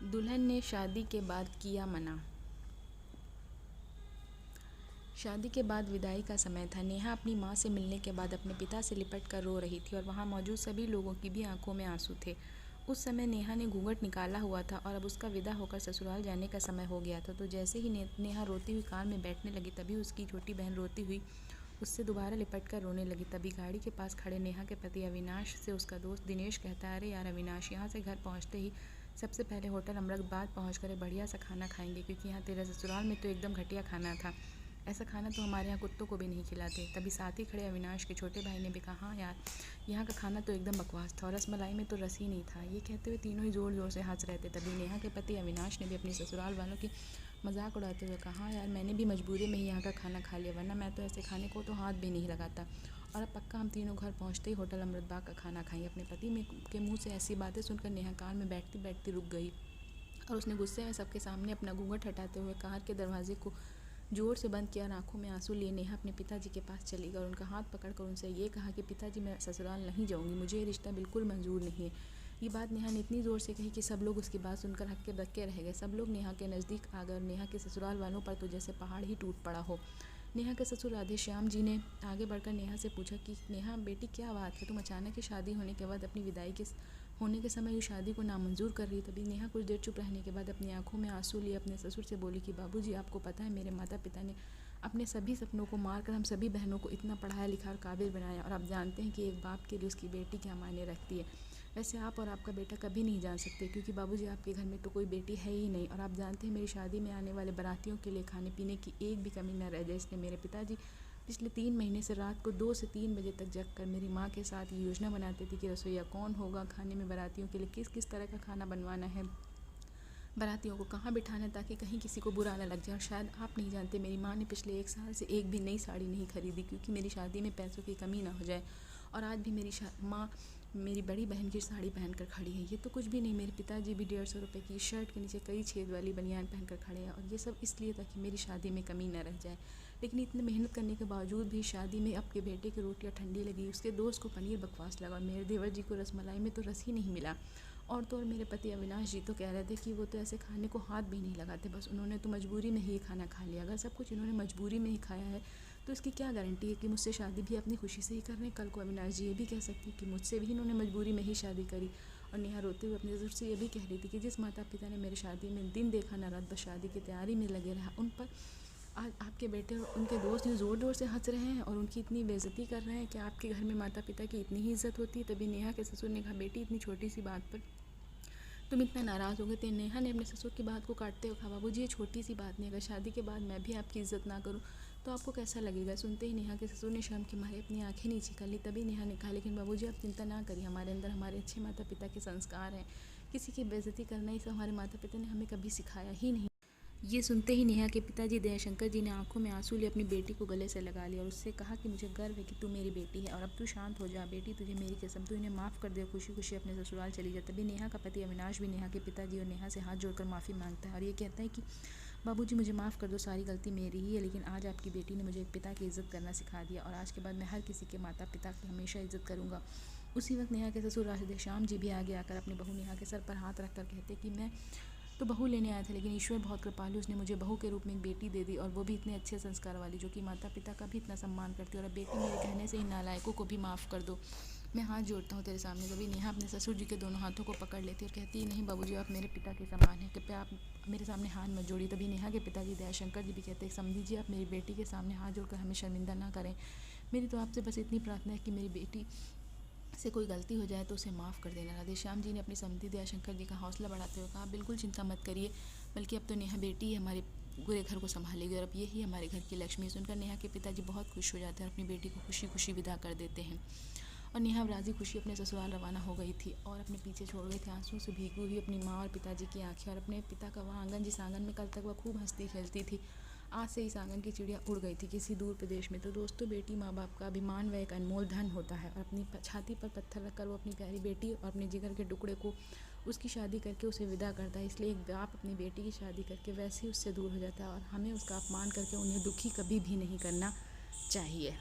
दुल्हन ने शादी के बाद किया मना। शादी के बाद विदाई का समय था। नेहा अपनी माँ से मिलने के बाद अपने पिता से लिपट कर रो रही थी और वहाँ मौजूद सभी लोगों की भी आंखों में आंसू थे। उस समय नेहा ने घूंघट निकाला हुआ था और अब उसका विदा होकर ससुराल जाने का समय हो गया था। तो जैसे ही नेहा रोती हुई कार में बैठने लगी, तभी उसकी छोटी बहन रोती हुई उससे दोबारा लिपट कर रोने लगी। तभी गाड़ी के पास खड़े नेहा के पति अविनाश से उसका दोस्त दिनेश कहता है, अरे यार अविनाश, यहाँ से घर पहुँचते ही सबसे पहले होटल अमृतबाग पहुँच कर बढ़िया सा खाना खाएंगे, क्योंकि यहाँ तेरे ससुराल में तो एकदम घटिया खाना था। ऐसा खाना तो हमारे यहाँ कुत्तों को भी नहीं खिलाते। तभी साथ ही खड़े अविनाश के छोटे भाई ने भी कहा, हाँ यार, यहाँ का खाना तो एकदम बकवास था और रसमलाई में तो रस ही नहीं था। ये कहते हुए तीनों ही ज़ोर ज़ोर से हंस रहे थे। तभी नेहा के पति अविनाश ने भी अपने ससुराल वालों की मजाक उड़ाते हुए कहा, हाँ यार, मैंने भी मजबूरी में ही यहाँ का खाना खा लिया, वरना मैं तो ऐसे खाने को तो हाथ भी नहीं लगाता। और अब पक्का हम तीनों घर पहुँचते ही होटल अमृतबाग का खाना खाएंगे। अपने पति के मुँह से ऐसी बातें सुनकर नेहा कार में बैठती बैठती रुक गई और उसने गुस्से में सबके सामने अपना घूंघट हटाते हुए कार के दरवाजे को जोर से बंद किया और आंखों में आंसू लिए नेहा अपने पिताजी के पास चली गई और उनका हाथ पकड़कर उनसे ये कहा कि पिताजी, मैं ससुराल नहीं जाऊंगी, मुझे ये रिश्ता बिल्कुल मंजूर नहीं है। ये बात नेहा ने इतनी ज़ोर से कही कि सब लोग उसकी बात सुनकर हक्के बक्के रह गए। सब लोग नेहा के नज़दीक आ गए और नेहा के ससुराल वालों पर तो जैसे पहाड़ ही टूट पड़ा हो। नेहा के ससुर राधेश्याम जी ने आगे बढ़कर नेहा से पूछा कि नेहा बेटी, क्या बात है, तुम अचानक ही शादी होने के बाद अपनी विदाई के होने के समय उस शादी को नामंजूर कर रही। तभी नेहा कुछ देर चुप रहने के बाद अपनी आंखों में आंसू लिए अपने ससुर से बोली कि बाबूजी, आपको पता है मेरे माता पिता ने अपने सभी सपनों को मारकर हम सभी बहनों को इतना पढ़ाया लिखा और काबिल बनाया, और आप जानते हैं कि एक बाप के लिए उसकी बेटी क्या मायने रखती है। वैसे आप और आपका बेटा कभी नहीं जान सकते, क्योंकि बाबूजी आपके घर में तो कोई बेटी है ही नहीं, और आप जानते हैं मेरी शादी में आने वाले बारातियों के लिए खाने पीने की एक भी कमी न रह जाए। इसलिए मेरे पिताजी पिछले 3 महीने से रात को 2 से 3 बजे तक जग कर मेरी माँ के साथ ये योजना बनाते थे कि रसोईया कौन होगा, खाने में बारातियों के लिए किस किस तरह का खाना बनवाना है, बारातियों को कहाँ बिठाना है ताकि कहीं किसी को बुरा ना लग जाए। और शायद आप नहीं जानते, मेरी माँ ने पिछले 1 साल से एक भी नई साड़ी नहीं खरीदी, क्योंकि मेरी शादी में पैसों की कमी ना हो जाए। और आज भी मेरी माँ मेरी बड़ी बहन की साड़ी पहनकर खड़ी है। ये तो कुछ भी नहीं, मेरे पिताजी भी 150 रुपये की शर्ट के नीचे कई छेद वाली बनियान पहनकर खड़े हैं, और ये सब इसलिए ताकि मेरी शादी में कमी न रह जाए। लेकिन इतनी मेहनत करने के बावजूद भी शादी में आपके बेटे की रोटियां ठंडी लगी, उसके दोस्त को पनीर बकवास लगा, मेरे देवर जी को रसमलाई में तो रस ही नहीं मिला। और तो और मेरे पति अविनाश जी तो कह रहे थे कि वो तो ऐसे खाने को हाथ भी नहीं लगाते, बस उन्होंने तो मजबूरी में ही ये खाना खा लिया। अगर सब कुछ इन्होंने मजबूरी में ही खाया है तो इसकी क्या गारंटी है कि मुझसे शादी भी अपनी खुशी से ही कर रहे हैं। कल को अविनाश जी ये भी कह सकती कि मुझसे भी इन्होंने मजबूरी में ही शादी करी। और नेहा रोते हुए अपने ज़रूर से ये भी कह रही थी कि जिस माता पिता ने मेरी शादी में दिन देखा न रात बस शादी की तैयारी में लगे रहा, उन पर आज आपके बेटे और उनके दोस्त यूँ ज़ोर ज़ोर से हंस रहे हैं और उनकी इतनी बेइज्जती कर रहे हैं। कि आपके घर में माता पिता की इतनी ही इज्जत होती है? तभी नेहा के ससुर ने कहा, बेटी, इतनी छोटी सी बात पर तुम इतना नाराज़ हो गए थे। नेहा ने अपने ससुर की बात को काटते हुए कहा, बाबूजी, ये छोटी सी बात नहीं, अगर शादी के बाद मैं भी आपकी इज्जत ना करूँ तो आपको कैसा लगेगा। सुनते ही नेहा के ससुर ने शर्म के मारे अपनी आंखें नीचे कर ली। तभी नेहा ने कहा, लेकिन बाबूजी, आप चिंता ना करिए, हमारे अंदर हमारे अच्छे माता पिता के संस्कार हैं, किसी की बेइज्जती करना ये सब हमारे माता पिता ने हमें कभी सिखाया ही नहीं। ये सुनते ही नेहा के पिताजी दयाशंकर जी ने आंखों में आंसू लिए अपनी बेटी को गले से लगा लिया और उससे कहा कि मुझे गर्व है कि तू मेरी बेटी है, और अब तू शांत हो जा बेटी, तुझे मेरी कसम, तू इन्हें माफ़ कर दे, खुशी खुशी अपने ससुराल चली जा। तभी नेहा का पति अविनाश भी नेहा के पिताजी और नेहा से हाथ जोड़कर माफ़ी मांगता है और ये कहता है कि बाबूजी, मुझे माफ़ कर दो, सारी गलती मेरी ही है, लेकिन आज आपकी बेटी ने मुझे एक पिता की इज़्ज़त करना सिखा दिया और आज के बाद मैं हर किसी के माता पिता की हमेशा इज़्ज़त करूँगा। उसी वक्त नेहा के ससुर राधेश्याम जी भी आगे आकर अपनी बहू नेहा के सर पर हाथ रखकर कहते कि मैं तो बहू लेने आया था, लेकिन ईश्वर बहुत कृपालु, उसने मुझे बहू के रूप में एक बेटी दे दी, और वो भी इतने अच्छे संस्कार वाली, जो कि माता पिता का भी इतना सम्मान करती है। और अब बेटी, मेरे कहने से इन नालायकों को भी माफ़ कर दो, मैं हाथ जोड़ता हूँ तेरे सामने। तभी नेहा अपने ससुर जी के दोनों हाथों को पकड़ लेती और कहती, नहीं बाबूजी, आप मेरे पिता के समान हैं, कृपया आप मेरे सामने हाथ मत जोड़िए। तभी नेहा के पिताजी दयाशंकर जी भी कहते हैं, समझिए, आप मेरी बेटी के सामने हाथ जोड़कर हमें शर्मिंदा ना करें। मेरी तो आपसे बस इतनी प्रार्थना है कि मेरी बेटी से कोई गलती हो जाए तो उसे माफ़ कर देना। राधेश्याम जी ने अपनी समधी दयाशंकर जी का हौसला बढ़ाते हुए कहा, बिल्कुल चिंता मत करिए, बल्कि अब तो नेहा बेटी हमारे पूरे घर को संभालेगी और अब यही हमारे घर की लक्ष्मी। सुनकर नेहा के पिताजी बहुत खुश हो जाते हैं और अपनी बेटी को खुशी खुशी विदा कर देते हैं। और नेहा राजी खुशी अपने ससुराल रवाना हो गई थी और अपने पीछे छोड़ गई थी आंसू से भीगी हुई अपनी माँ और पिताजी की आंखें और अपने पिता का वह आंगन, जिस आंगन में कल तक वह खूब हंसती खेलती थी। आज से इस आंगन की चिड़िया उड़ गई थी किसी दूर प्रदेश में। तो दोस्तों, बेटी माँ बाप का अभिमान व एक अनमोल धन होता है, और अपनी छाती पर पत्थर रखकर वो अपनी प्यारी बेटी और अपने जिगर के टुकड़े को उसकी शादी करके उसे विदा करता है। इसलिए एक बाप अपनी बेटी की शादी करके वैसे ही उससे दूर हो जाता है, और हमें उसका अपमान करके उन्हें दुखी कभी भी नहीं करना चाहिए।